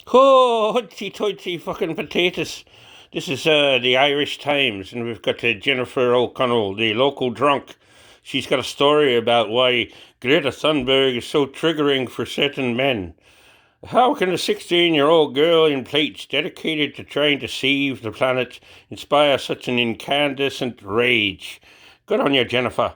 Oh, hoity toity fucking potatoes. This is the Irish Times, and we've got Jennifer O'Connell, the local drunk. She's got a story about why Greta Thunberg is so triggering for certain men. How can a 16-year-old girl in plates dedicated to trying to save the planet inspire such an incandescent rage? Good on you, Jennifer.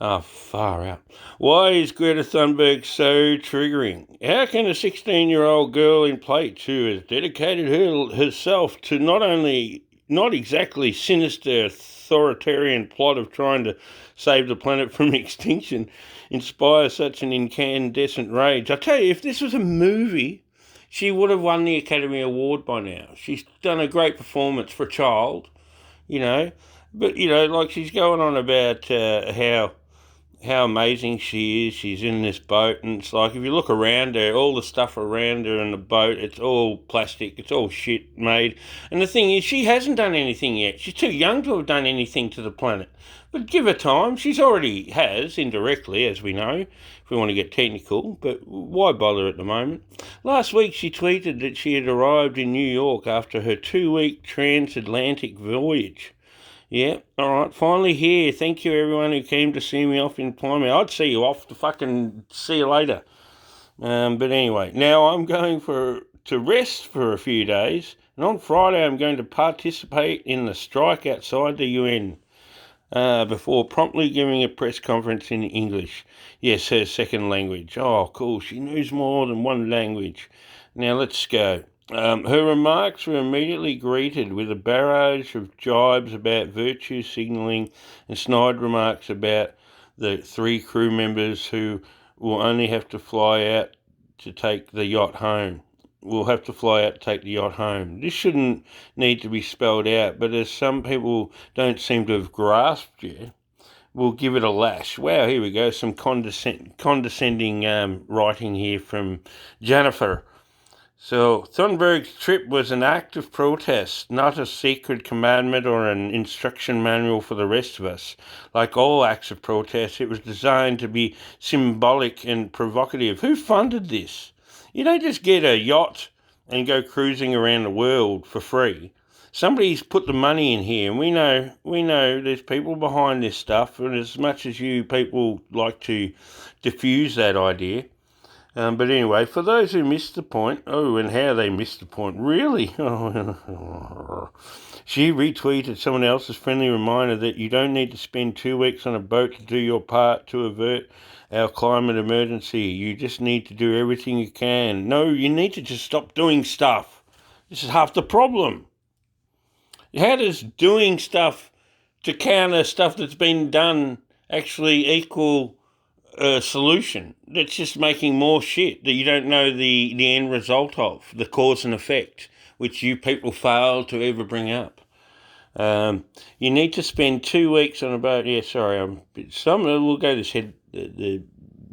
Oh, far out. Why is Greta Thunberg so triggering? How can a 16-year-old girl in plates who has dedicated herself to not exactly sinister authoritarian plot of trying to save the planet from extinction, inspire such an incandescent rage? I tell you, if this was a movie, she would have won the Academy Award by now. She's done a great performance for a child, you know. But, like she's going on about how amazing she is. She's in this boat, and it's like if you look around her, all the stuff around her in the boat, it's all plastic, it's all shit made. And the thing is, she hasn't done anything yet. She's too young to have done anything to the planet. But give her time. She's already has, indirectly, as we know, if we want to get technical, but why bother at the moment? Last week she tweeted that she had arrived in New York after her 2-week transatlantic voyage. Yeah, alright, finally here. Thank you everyone who came to see me off in Plymouth. I'd see you off to fucking see you later. But anyway, now I'm going to rest for a few days, and on Friday I'm going to participate in the strike outside the UN before promptly giving a press conference in English. Yes, her second language. Oh, cool, she knows more than one language. Now let's go. Her remarks were immediately greeted with a barrage of jibes about virtue signalling and snide remarks about the 3 crew members who will only have to fly out to take the yacht home. Will have to fly out to take the yacht home. This shouldn't need to be spelled out, but as some people don't seem to have grasped yet, we'll give it a lash. Wow, here we go. Some condescending writing here from Jennifer. So, Thunberg's trip was an act of protest, not a sacred commandment or an instruction manual for the rest of us. Like all acts of protest, it was designed to be symbolic and provocative. Who funded this? You don't just get a yacht and go cruising around the world for free. Somebody's put the money in here, and we know there's people behind this stuff, and as much as you people like to diffuse that idea, but anyway, for those who missed the point, oh, and how they missed the point, really? She retweeted someone else's friendly reminder that you don't need to spend 2 weeks on a boat to do your part to avert our climate emergency. You just need to do everything you can. No, you need to just stop doing stuff. This is half the problem. How does doing stuff to counter stuff that's been done actually equal solution? That's just making more shit that you don't know the end result of, the cause and effect, which you people fail to ever bring up. You need to spend 2 weeks on a boat. Yeah, sorry, we'll go this head, the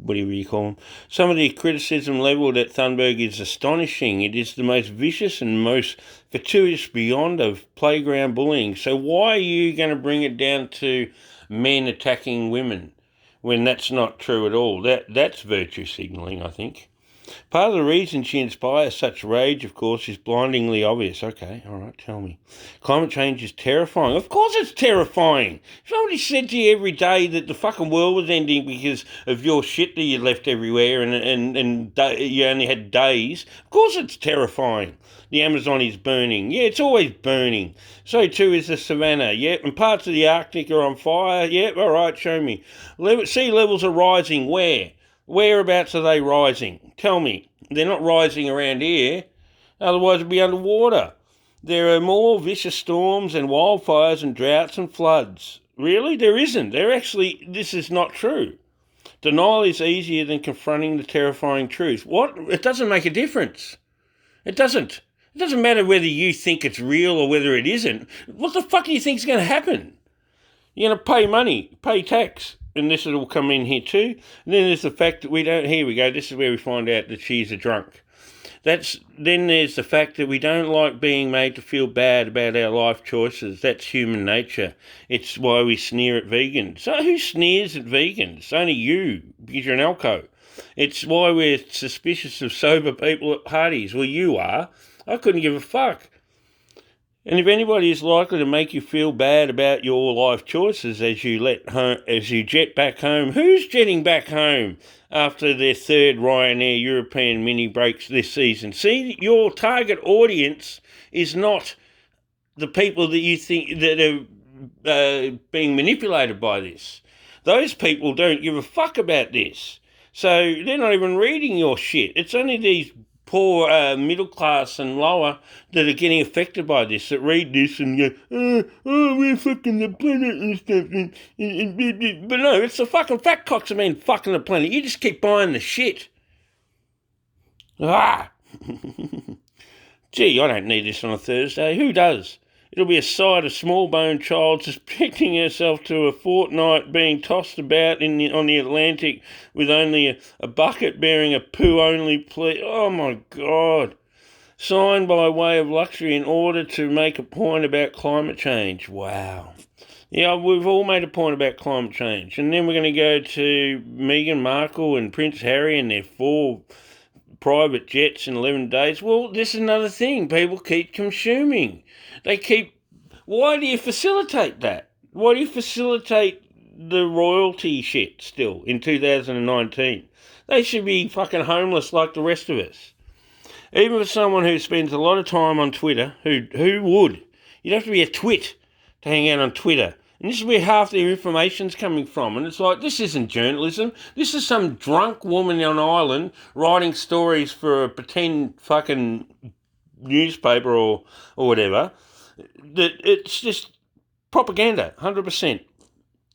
whatever you call them. Some of the criticism levelled at Thunberg is astonishing. It is the most vicious and most gratuitous beyond of playground bullying. So why are you going to bring it down to men attacking women when that's not true at all? That's virtue signalling, I think. Part of the reason she inspires such rage, of course, is blindingly obvious. Okay, all right, tell me. Climate change is terrifying. Of course it's terrifying. If somebody said to you every day that the fucking world was ending because of your shit that you left everywhere and you only had days, of course it's terrifying. The Amazon is burning. Yeah, it's always burning. So too is the savannah. Yeah, and parts of the Arctic are on fire. Yeah, all right, show me. Sea levels are rising. Where? Whereabouts are they rising? Tell me. They're not rising around here, otherwise it'd be underwater. There are more vicious storms and wildfires and droughts and floods. Really? There isn't. This is not true. Denial is easier than confronting the terrifying truth. What? It doesn't make a difference. It doesn't. It doesn't matter whether you think it's real or whether it isn't. What the fuck do you think's going to happen? You're going to pay money, pay tax, and this will come in here too. And then there's the fact that we don't. Here we go. This is where we find out that she's a drunk. Then there's the fact that we don't like being made to feel bad about our life choices. That's human nature. It's why we sneer at vegans. So who sneers at vegans? Only you, because you're an alco. It's why we're suspicious of sober people at parties. Well, you are. I couldn't give a fuck. And if anybody is likely to make you feel bad about your life choices as you jet back home, who's jetting back home after their third Ryanair European mini breaks this season? See, your target audience is not the people that you think that are being manipulated by this. Those people don't give a fuck about this. So they're not even reading your shit. It's only these poor middle class and lower that are getting affected by this, that read this and go, we're fucking the planet and stuff. But no, it's the fucking fat cocks that been fucking the planet. You just keep buying the shit. Gee, I don't need this on a Thursday. Who does? It'll be a sight of small-boned child suspecting herself to a fortnight being tossed about on the Atlantic with only a bucket bearing a poo-only plea. Oh, my God. Signed by way of luxury in order to make a point about climate change. Wow. Yeah, we've all made a point about climate change. And then we're going to go to Meghan Markle and Prince Harry and their 4 private jets in 11 days. Well, this is another thing. People keep consuming. Why do you facilitate that? Why do you facilitate the royalty shit still in 2019? They should be fucking homeless like the rest of us. Even for someone who spends a lot of time on Twitter, who would? You'd have to be a twit to hang out on Twitter. And this is where half their information's coming from. And it's like, this isn't journalism. This is some drunk woman on an island writing stories for a pretend fucking newspaper or whatever. That it's just propaganda, 100%.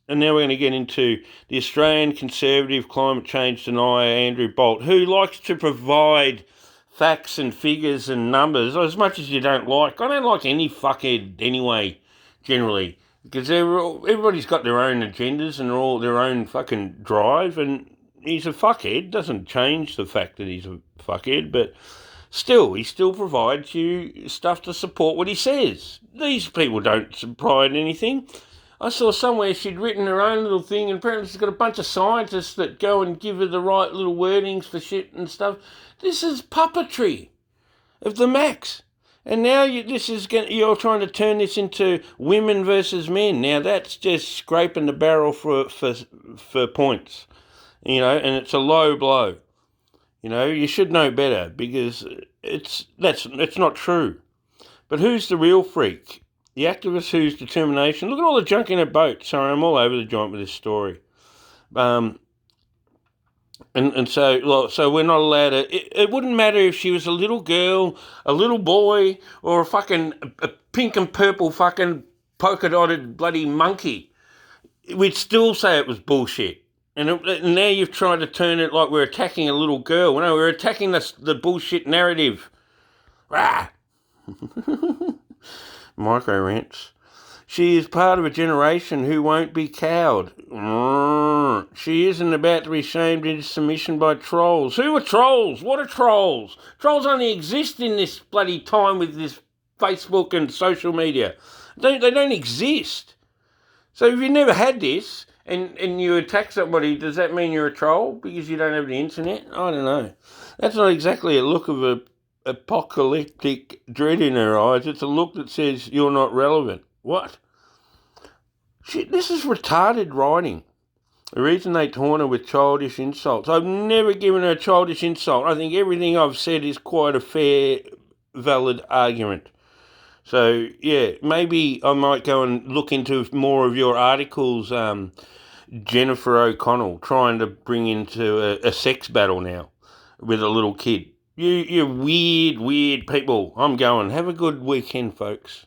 And now we're going to get into the Australian Conservative climate change denier Andrew Bolt, who likes to provide facts and figures and numbers as much as you don't like. I don't like any fuckhead anyway, generally, because everybody's got their own agendas and all their own fucking drive, and he's a fuckhead. Doesn't change the fact that he's a fuckhead, but still, he still provides you stuff to support what he says. These people don't provide anything. I saw somewhere she'd written her own little thing, and apparently she's got a bunch of scientists that go and give her the right little wordings for shit and stuff. This is puppetry of the max. And now you're trying to turn this into women versus men. Now that's just scraping the barrel for points, and it's a low blow. You should know better, because it's not true. But who's the real freak? The activist whose determination... Look at all the junk in her boat. Sorry, I'm all over the joint with this story. So we're not allowed to... It wouldn't matter if she was a little girl, a little boy, or a pink and purple fucking polka-dotted bloody monkey. We'd still say it was bullshit. And now you've tried to turn it like we're attacking a little girl. No, we're attacking the bullshit narrative. Rah! Microrants. She is part of a generation who won't be cowed. She isn't about to be shamed into submission by trolls. Who are trolls? What are trolls? Trolls only exist in this bloody time with this Facebook and social media. They don't exist. So if you never had this and you attack somebody, does that mean you're a troll because you don't have the internet? I don't know. That's not exactly a look of a apocalyptic dread in her eyes. It's a look that says you're not relevant. What? Shit, this is retarded writing. The reason they taunt her with childish insults. I've never given her a childish insult. I think everything I've said is quite a fair, valid argument. So, yeah, maybe I might go and look into more of your articles, Jennifer O'Connell, trying to bring into a sex battle now with a little kid. You weird people. I'm going. Have a good weekend, folks.